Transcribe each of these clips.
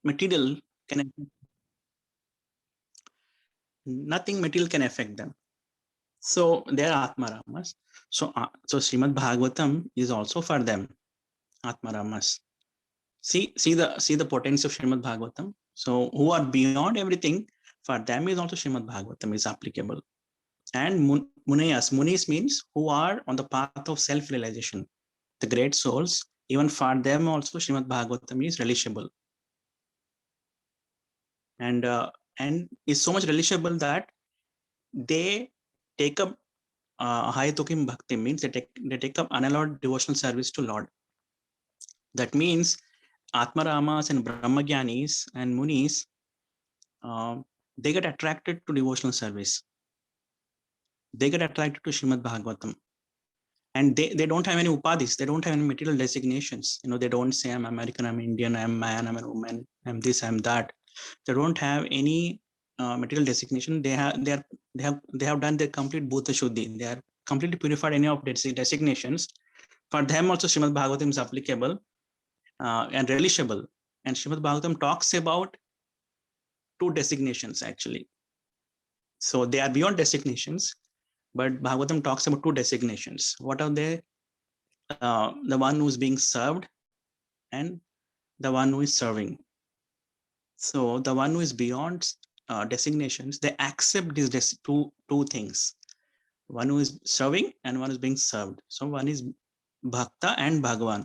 material can, nothing material can affect them. So they are Atmaramas. So Srimad Bhagavatam is also for them, Atmaramas. See the potential of Srimad Bhagavatam. So who are beyond everything, for them is also Srimad Bhagavatam is applicable. And Munis means who are on the path of self-realization. The great souls, even for them also Srimad Bhagavatam is relishable. And is so much relishable that they take up Hayatukim Bhakti, means they take up unallowed devotional service to Lord. That means Atmaramas and Brahmagyanis and Munis, they get attracted to devotional service. They get attracted to Srimad Bhagavatam. And they don't have any upadhis. They don't have any material designations. They don't say I'm American, I'm Indian, I'm man, I'm a woman, I'm this, I'm that. They don't have any material designation. They have done their complete Bhuta Shuddhi. They are completely purified any of designations. For them also Srimad Bhagavatam is applicable and relishable. And Srimad Bhagavatam talks about two designations actually. So they are beyond designations, but Bhagavatam talks about two designations. What are they? The one who is being served and the one who is serving. So the one who is beyond designations, they accept these two things. One who is serving and one is being served. So one is Bhakta and Bhagavan.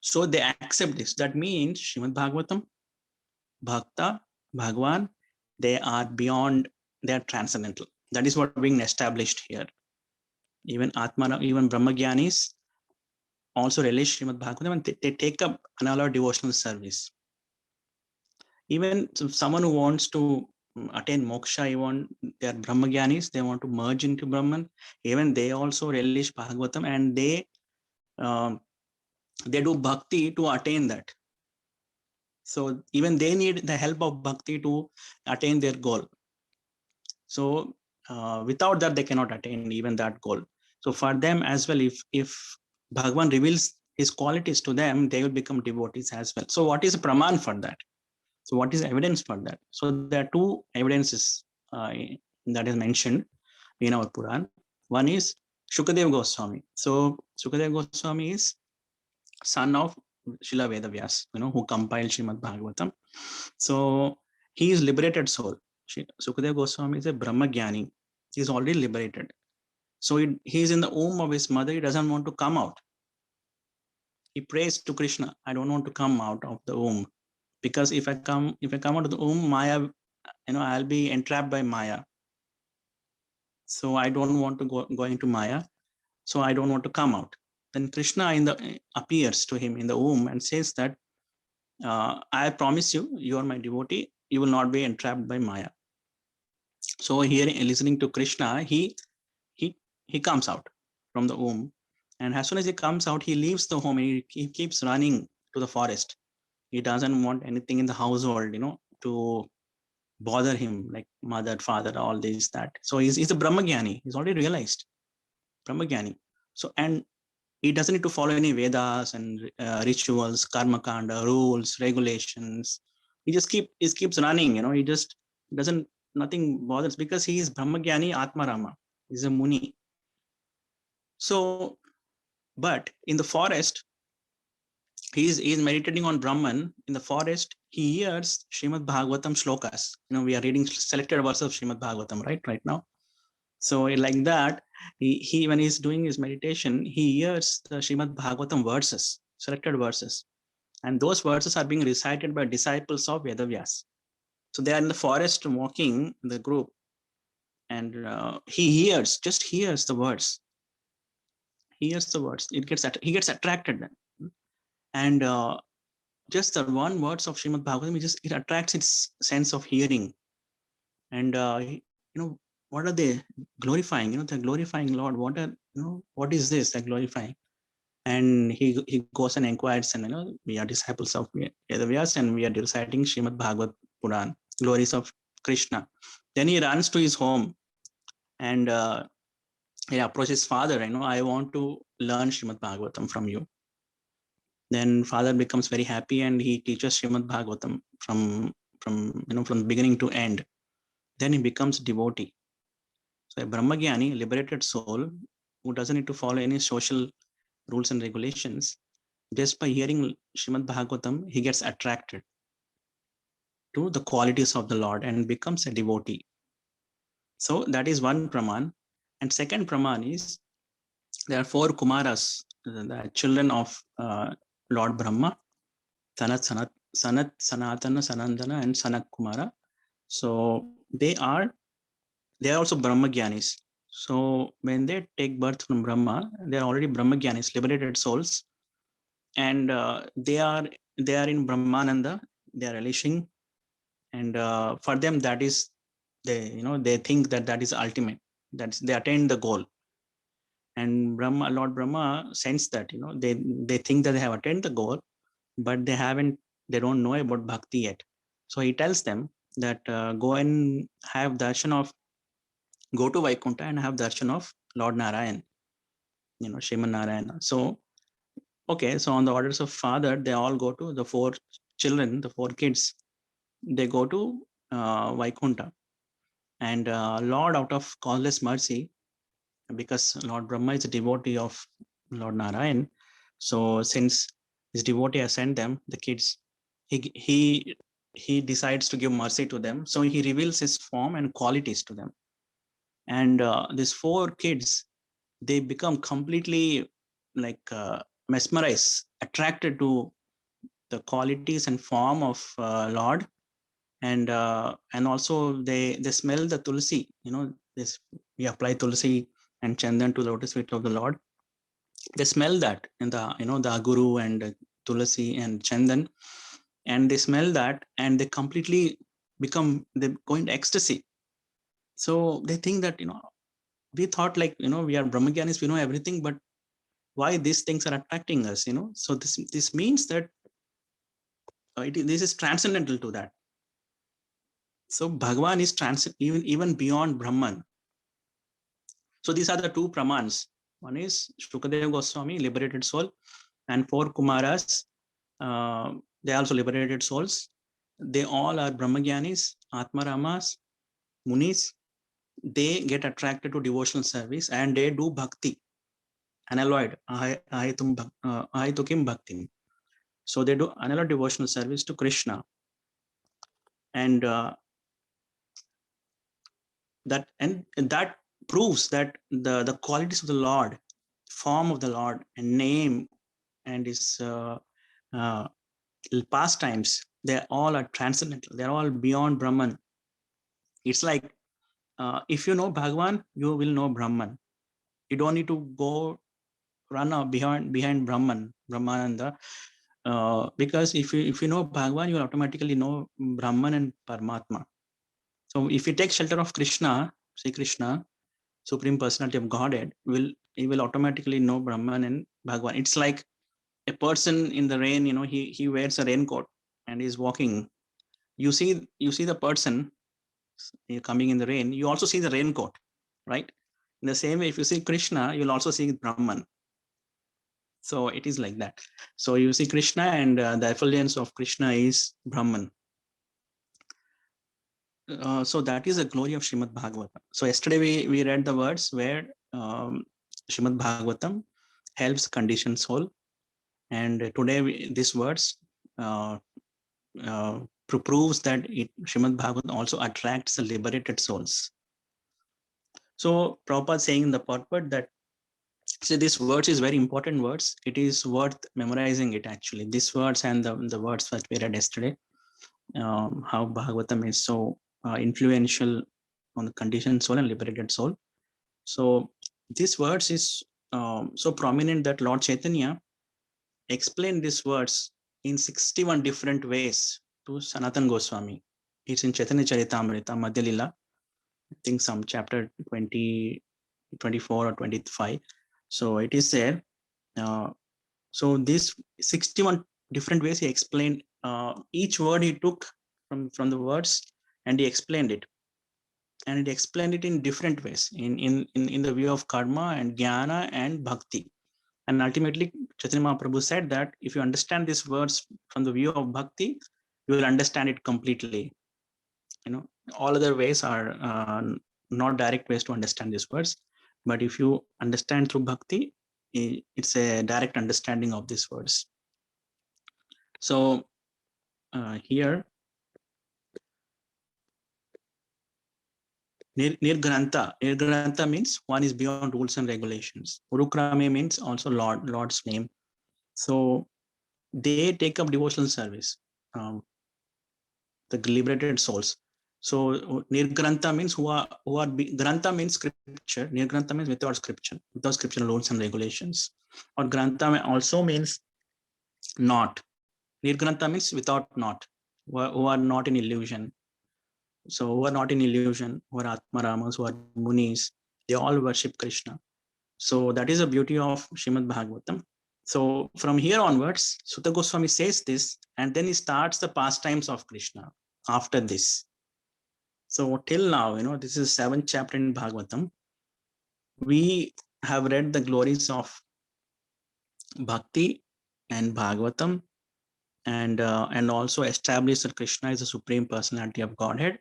So they accept this. That means Srimad Bhagavatam, Bhakta, Bhagavan, they are beyond, they are transcendental. That is what being established here. Even Brahmagyanis also relish Srimad Bhagavatam and they take up another devotional service. Even someone who wants to attain moksha, they are Brahmagyanis, they want to merge into Brahman. Even they also relish Bhagavatam and they do bhakti to attain that. So even they need the help of bhakti to attain their goal. So without that, they cannot attain even that goal. So for them as well, if Bhagavan reveals his qualities to them, they will become devotees as well. So what is a praman for that? So what is evidence for that? So there are two evidences that is mentioned in our Puran. One is Shukadev Goswami. So Shukadev Goswami is son of Srila Vedavyas, who compiled Srimad Bhagavatam. So he is liberated soul. Shukadev Goswami is a Brahmagyani. He is already liberated. So he is in the womb of his mother. He doesn't want to come out. He prays to Krishna, I don't want to come out of the womb. Because if I come out of the womb, Maya, I'll be entrapped by Maya. So I don't want to go into Maya. So I don't want to come out. Then Krishna appears to him in the womb and says that, I promise you are my devotee. You will not be entrapped by Maya. So here, listening to Krishna, he comes out from the womb. And as soon as he comes out, he leaves the home. He keeps running to the forest. He doesn't want anything in the household, to bother him, like mother, father, all this, that. So he's a Brahmagyani. He's already realized Brahmagyani. So, and he doesn't need to follow any Vedas and rituals, karma kanda, rules, regulations. He just keeps running, he just doesn't, nothing bothers, because he is Brahmagyani Atmarama. He's a Muni. So, but in the forest, he's meditating on Brahman. In the forest, he hears Srimad Bhagavatam shlokas. We are reading selected verses of Srimad Bhagavatam right now. So like that, he when he's doing his meditation, he hears the Srimad Bhagavatam verses, selected verses. And those verses are being recited by disciples of Vedavyas. So they are in the forest walking in the group. And he just hears the words. He hears the words. He gets attracted then. And just the one words of Srimad Bhagavatam, it attracts its sense of hearing. And what are they glorifying? They're glorifying Lord. What is this? They're glorifying. And he goes and inquires, and we are disciples of Vedavyas and we are reciting Srimad Bhagavat Puran, glories of Krishna. Then he runs to his home and he approaches his father. I want to learn Srimad Bhagavatam from you. Then father becomes very happy and he teaches Srimad Bhagavatam from the beginning to end. Then he becomes devotee. So a Brahmagyani, liberated soul, who doesn't need to follow any social rules and regulations, just by hearing Srimad Bhagavatam, he gets attracted to the qualities of the Lord and becomes a devotee. So that is one praman. And second praman is there are four Kumaras, the children of Lord Brahma, Sanat, Sanatana, Sanandana, and Sanak Kumara. So they are also Brahmagyanis. So when they take birth from Brahma, they are already Brahmagyanis, liberated souls, and they are in Brahmananda. They are relishing, and for them that is they think that is ultimate. That's they attain the goal. And Lord Brahma sense that they think that they have attained the goal, but they don't know about bhakti yet. So he tells them that go and have darshan of, go to Vaikunta and have darshan of Lord Narayan, Shriman Narayana. So okay, so on the orders of father, they all go to the four children, the four kids. They go to Vaikunta, and Lord, out of causeless mercy, because Lord Brahma is a devotee of Lord Narayan, so since his devotee has sent them, the kids, he decides to give mercy to them. So he reveals his form and qualities to them, and these four kids, they become completely like mesmerized, attracted to the qualities and form of Lord, and also they smell the tulsi. This we apply tulsi and chandan to the lotus feet of the Lord. They smell that in the the aguru and tulsi and chandan, and they smell that and they completely they go into ecstasy. So they think that we thought like we are Brahmagyanis, we know everything, but why these things are attracting us? So this means that this is transcendental to that. So Bhagavan is even beyond Brahman. So these are the two pramans. One is Shukadeva Goswami, liberated soul, and four Kumaras, they are also liberated souls. They all are Brahmagyanis, Atmaramas, Munis. They get attracted to devotional service and they do bhakti, unalloyed, ahitukim bhakti. So they do unalloyed devotional service to Krishna, and that proves that the qualities of the Lord, form of the Lord, and name, and his pastimes, they all are transcendental. They're all beyond Brahman. It's like if you know Bhagavan, you will know Brahman. You don't need to go run behind Brahmananda, because if you know Bhagavan, you will automatically know Brahman and Paramatma. So if you take shelter of Krishna, Sri Krishna, Supreme Personality of Godhead, he will automatically know Brahman and Bhagavan. It's like a person in the rain, he wears a raincoat and is walking. You see the person coming in the rain, you also see the raincoat, right? In the same way, if you see Krishna, you'll also see Brahman. So it is like that. So you see Krishna, and the effulgence of Krishna is Brahman. So that is the glory of Srimad Bhagavatam. So yesterday we read the words where Srimad Bhagavatam helps conditioned soul, and today this words proves that Srimad Bhagavatam also attracts the liberated souls. So Prabhupada saying in the purport that, see, this words is very important words. It is worth memorizing it actually. These words and the words that we read yesterday, how Bhagavatam is so influential on the conditioned soul and liberated soul. So this words is so prominent that Lord Chaitanya explained these words in 61 different ways to Sanatan Goswami. It's in Chaitanya Charitamrita, Madhya Lila, I think some chapter 20, 24 or 25. So it is there. So these 61 different ways he explained each word. He took from the words and he explained it, and he explained it in different ways in the view of karma and jnana and bhakti. And ultimately, Chaitanya Mahaprabhu said that if you understand these words from the view of bhakti, you will understand it completely. All other ways are not direct ways to understand these words. But if you understand through bhakti, it's a direct understanding of these words. So here, Nirgranta means one is beyond rules and regulations. Urukrame means also Lord's name. So they take up devotional service, the liberated souls. So Nirgranta means who are Grantha means scripture. Nirgranta means without scripture rules and regulations. Or Grantha also means not. Nirgranta means without not, who are not in illusion. So who are not in illusion, who are Atmaramas, who are Munis, they all worship Krishna. So that is the beauty of Srimad Bhagavatam. So from here onwards, Sutta Goswami says this, and then he starts the pastimes of Krishna after this. So till now, this is 7th chapter in Bhagavatam. We have read the glories of Bhakti and Bhagavatam, and also established that Krishna is the supreme personality of Godhead.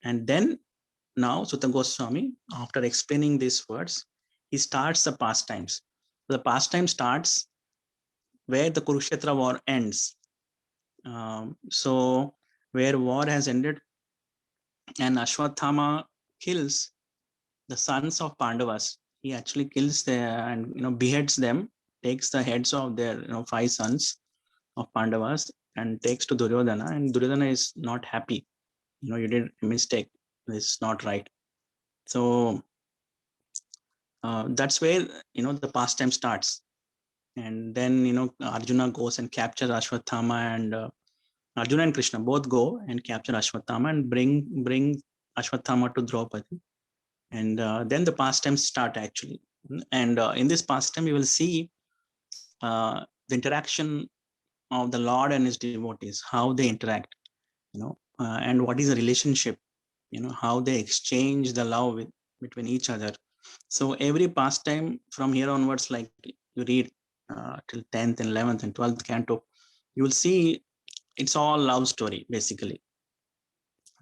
And then now Sutta Goswami, after explaining these words, he starts the pastimes. The pastime starts where the Kurukshetra war ends. So where war has ended and Ashwatthama kills the sons of Pandavas. He actually kills them and beheads them, takes the heads of their 5 sons of Pandavas and takes to Duryodhana, and Duryodhana is not happy. You did a mistake. This is not right. So that's where the pastime starts. And then Arjuna goes and captures Ashwatthama, and Arjuna and Krishna both go and capture Ashwatthama and bring Ashwatthama to Draupadi. And then the pastimes start actually. And in this pastime, we will see the interaction of the Lord and his devotees, how they interact, and what is the relationship, how they exchange the love between each other. So every pastime from here onwards, like you read till 10th and 11th and 12th canto, you will see it's all love story basically.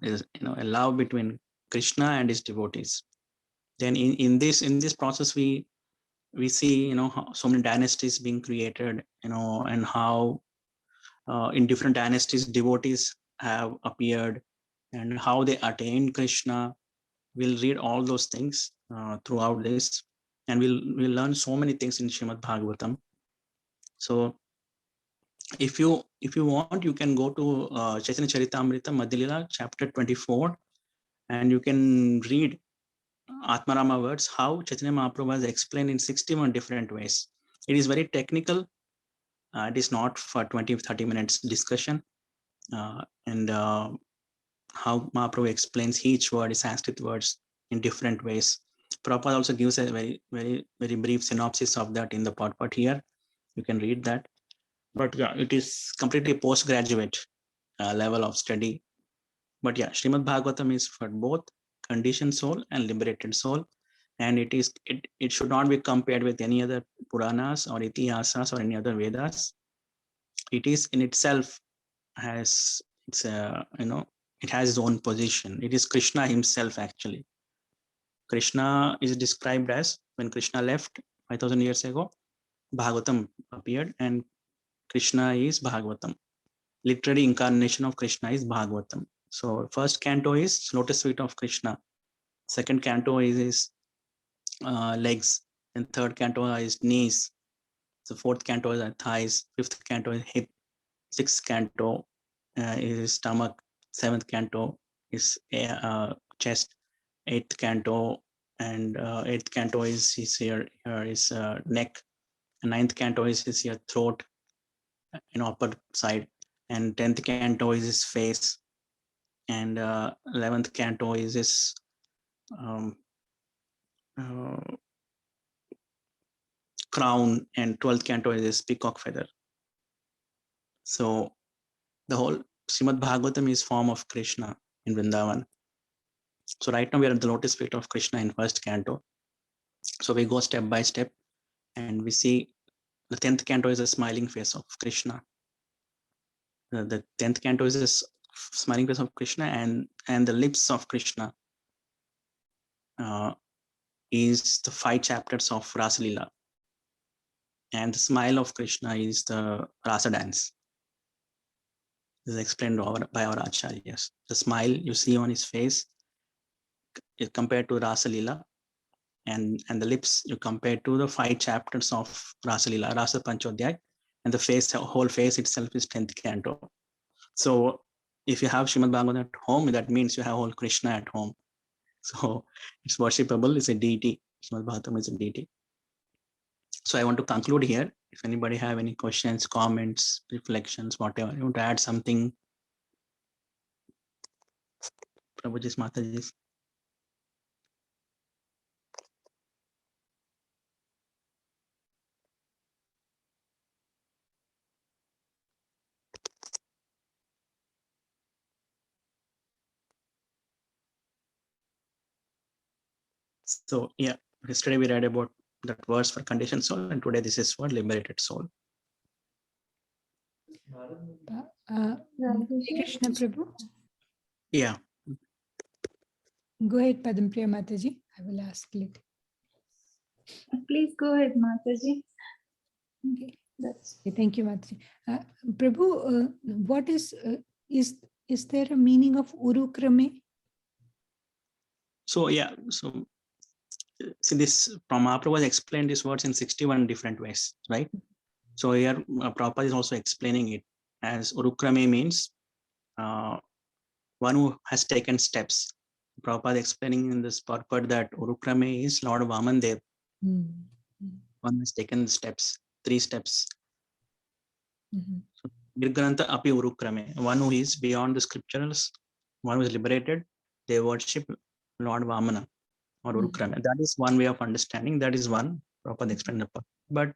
There's a love between Krishna and his devotees. Then in this process, we see how so many dynasties being created, and how in different dynasties devotees have appeared and how they attained Krishna. We'll read all those things throughout this, and we'll learn so many things in Srimad Bhagavatam. So if you want, you can go to Chaitanya Charitamrita Madhya chapter 24, and you can read Atmarama words, how Chaitanya Mahaprabhu has explained in 61 different ways. It is very technical. It is not for 20-30 minutes discussion. And how Mahaprabhu explains each word, Sanskrit words, in different ways. Prabhupada also gives a very, very, very brief synopsis of that in the purport here. You can read that. But yeah, it is completely postgraduate level of study. But yeah, Srimad Bhagavatam is for both conditioned soul and liberated soul. And it should not be compared with any other Puranas or Itihasas or any other Vedas. It is in itself it has its own position. It is Krishna himself actually. Krishna is described as, when Krishna left 5,000 years ago, Bhagavatam appeared, and Krishna is Bhagavatam. Literary incarnation of Krishna is Bhagavatam. So first canto is lotus feet of Krishna. Second canto is his legs. And third canto is knees. The fourth canto is thighs. Fifth canto is hip. Sixth canto is stomach. Seventh canto is chest. Eighth canto is his here is neck. And ninth canto is his here throat, upper side. And 10th canto is his face. And 11th canto is his crown, and 12th canto is his peacock feather. So the whole Srimad Bhagavatam is form of Krishna in Vrindavan. So right now we are at the lotus feet of Krishna in first canto. So we go step by step. and we see the 10th canto is a smiling face of Krishna. The 10th canto is a smiling face of Krishna, and the lips of Krishna is the 5 chapters of Rasa Leela, and the smile of Krishna is the Rasa dance. This is explained by our acharyas. The smile you see on his face is compared to Rasa Leela, and the lips you compare to the 5 chapters of Rasa Leela, Rasa Panchodhyay, and the face, whole face itself is 10th canto. So if you have Srimad Bhagavatam at home, that means you have whole Krishna at home. So it's worshipable, it's a deity. Srimad Bhagavatam is a deity. So I want to conclude here. If anybody have any questions, comments, reflections, whatever, you want to add something, Prabhuji's, Mataji's. So yeah, yesterday we read about that verse for conditioned soul, and today this is for liberated soul. Krishna Prabhu. Yeah. Go ahead, Padampriya Mataji. I will ask later. Please go ahead, Mataji. Okay. Thank you, Mataji. Prabhu, what is there a meaning of Urukrame? So yeah, so see, this Prabhupada was explained these words in 61 different ways, right? So here Prabhupada is also explaining it as Urukrame means one who has taken steps. Prabhupada explaining in this purport that Urukrame is Lord Vamandev. One has taken steps, 3 steps. Nirgranta api Urukrame, one who is beyond the scriptures, one who is liberated, they worship Lord Vamana or Urukrame. That is one way of understanding. That is one Prabhupada explained. But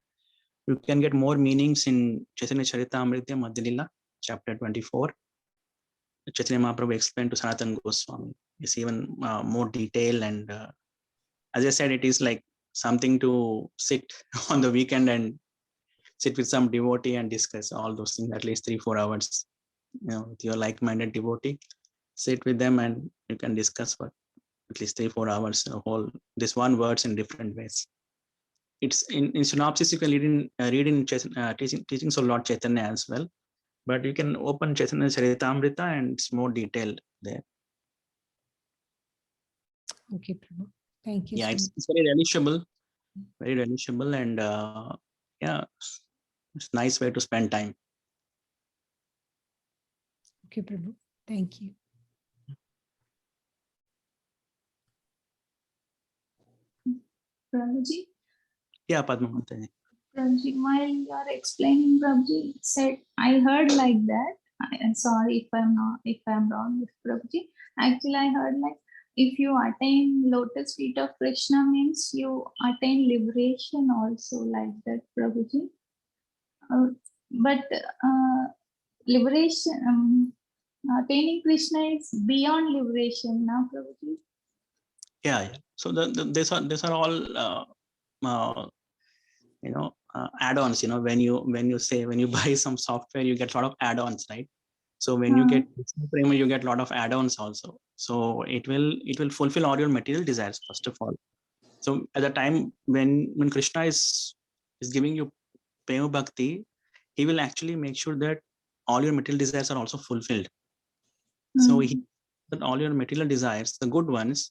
you can get more meanings in Chaitanya Charitamrita Madhya chapter 24. Chaitanya Mahaprabhu explained to Sanatana Goswami. It's even more detail, and as I said, it is like something to sit on the weekend and sit with some devotee and discuss all those things at least 3-4 hours. With your like-minded devotee, sit with them and you can discuss for at least 3-4 hours this one words in different ways. It's in synopsis. You can read in teachings of Lord Chaitanya as well, but you can open Chaitanya Charitamrita and it's more detailed there. Okay, Prabhu. Thank you. Yeah, so it's very relishable, and yeah, it's a nice way to spend time. Okay, Prabhu. Thank you. Prabhuji? Yeah, Padma Mataji. Prabhuji, while you are explaining, Prabhuji said, I heard like that. I'm sorry if I'm wrong with Prabhuji. Actually, I heard like, if you attain lotus feet of Krishna means you attain liberation also, like that, Prabhuji. But liberation, attaining Krishna is beyond liberation now, Prabhuji. Yeah. So these are all add-ons. When you buy some software, you get a lot of add-ons, right? So when you get Prema, you get a lot of add-ons also. So it will fulfill all your material desires first of all. So at the time when Krishna is giving you Prema Bhakti, he will actually make sure that all your material desires are also fulfilled. So that all your material desires, the good ones,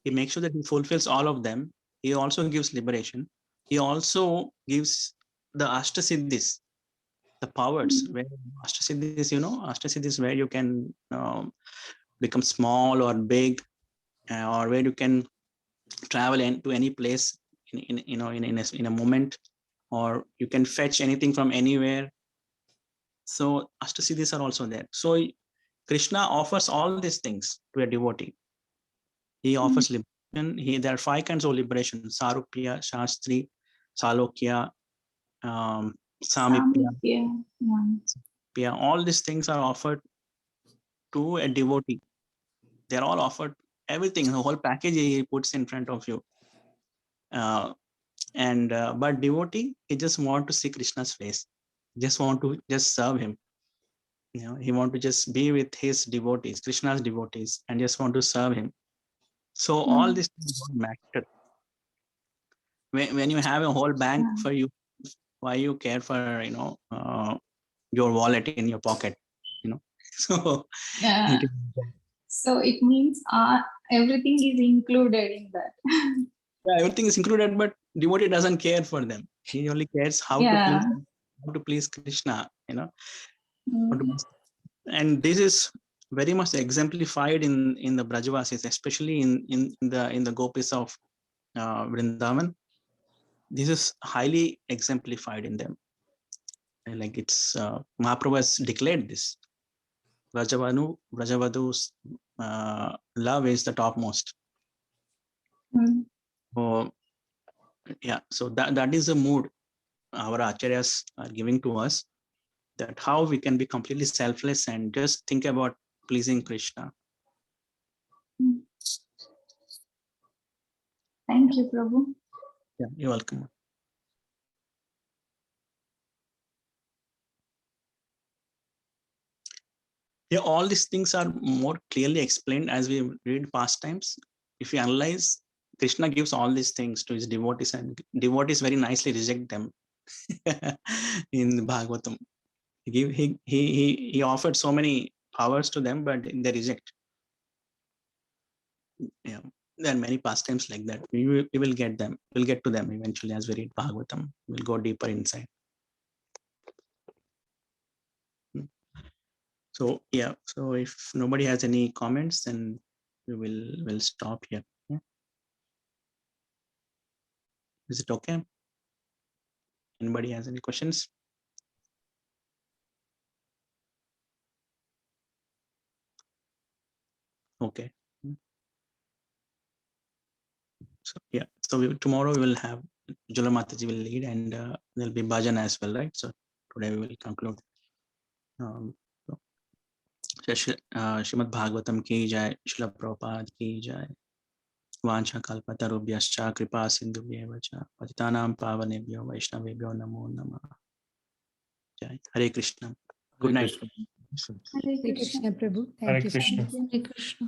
he makes sure that he fulfills all of them. He also gives liberation. He also gives the Ashtasiddhis, the powers, where Ashtasiddhis, where you can become small or big, or where you can travel to any place in a moment, or you can fetch anything from anywhere. So Ashtasiddhis are also there. So Krishna offers all these things to a devotee. He offers liberation. There are 5 kinds of liberation: Sarupya, Shastri, Salokya, Samipya. All these things are offered to a devotee. They're all offered, everything, the whole package he puts in front of you. And but devotee, he just want to see Krishna's face, just want to just serve him. He want to just be with his devotees, Krishna's devotees, and just want to serve him. So all Mm. these things don't matter. When you have a whole bank Yeah. for you, why you care for your wallet in your pocket? So Yeah. it is, So it means everything is included in that. yeah, everything is included, but devotee doesn't care for them. He only cares how Yeah. to please Krishna. How to Mm. please- And this is very much exemplified in the Brajavasis, especially in the gopis of Vrindavan. This is highly exemplified in them. And like it's Mahaprabhu has declared this. Brajavadu's love is the topmost. Mm. So yeah, so that is the mood our acharyas are giving to us, that how we can be completely selfless and just think about pleasing Krishna. Mm. Thank you, Prabhu. Yeah, you're welcome. Yeah, all these things are more clearly explained as we read past times. If you analyze, Krishna gives all these things to his devotees, and devotees very nicely reject them. In Bhagavatam, he offered so many powers to them, but they reject. Yeah, there are many pastimes like that. We will get them. We'll get to them eventually as we read Bhagavatam. We'll go deeper inside. So yeah. So if nobody has any comments, then we'll stop here. Yeah. Is it okay? Anybody has any questions? Okay. So yeah. So tomorrow we will have Jula Mataji will lead, and there'll be bhajan as well, right? So today we will conclude. Shrimad Bhagavatam की जय, श्रील प्रभुपाद की जय। वांछा कल्पतरुभ्यश्च कृपा सिन्धुभ्येव च पतितानां पावनेभ्यो वैष्णवेभ्यो नमो नमः। जय Hare Krishna. Good Hare night. Krishna. Hare Hare Krishna. Krishna, Prabhu. Hare Thank you so Krishna. much. Hare Krishna.